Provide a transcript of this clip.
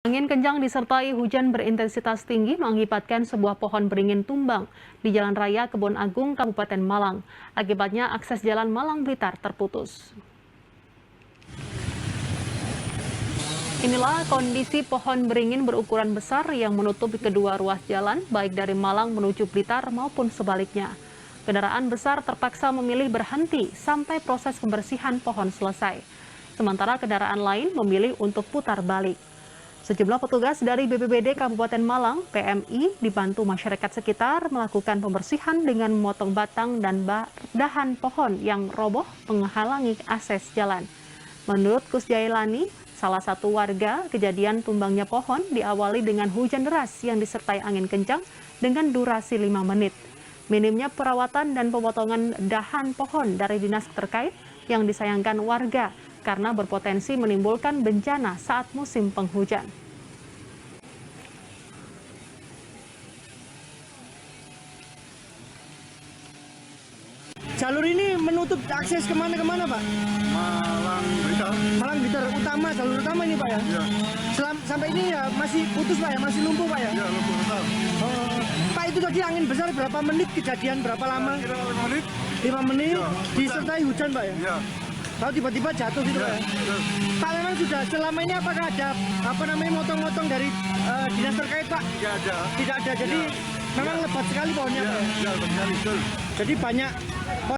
Angin kencang disertai hujan berintensitas tinggi mengakibatkan sebuah pohon beringin tumbang di Jalan Raya Kebon Agung, Kabupaten Malang. Akibatnya akses Jalan Malang Blitar terputus. Inilah kondisi pohon beringin berukuran besar yang menutup kedua ruas jalan, baik dari Malang menuju Blitar maupun sebaliknya. Kendaraan besar terpaksa memilih berhenti sampai proses pembersihan pohon selesai. Sementara kendaraan lain memilih untuk putar balik. Sejumlah petugas dari BPBD Kabupaten Malang, PMI, dibantu masyarakat sekitar melakukan pembersihan dengan memotong batang dan dahan pohon yang roboh menghalangi akses jalan. Menurut Kus Jailani, salah satu warga, kejadian tumbangnya pohon diawali dengan hujan deras yang disertai angin kencang dengan durasi 5 menit. Minimnya perawatan dan pemotongan dahan pohon dari dinas terkait yang disayangkan warga karena berpotensi menimbulkan bencana saat musim penghujan. Jalur ini menutup akses kemana-kemana, Pak? Malang Blitar. Malang Blitar utama, jalur utama ini, Pak ya? Iya. Sampai ini ya masih putus, Pak ya? Masih lumpuh, Pak ya? Iya, lumpuh total. Pak, itu tadi angin besar berapa menit kejadian, berapa lama? Kira 5 menit. 5 menit, Iya, disertai hujan, Pak ya? Iya. Lalu tiba-tiba jatuh gitu, Pak ya? Iya. Pak, memang sudah selama ini apakah ada motong-motong dari dinas terkait, Pak? Tidak ada. Tidak ada, jadi memang lebat sekali pohonnya, Iya, Pak ya? iya, betul. Jadi banyak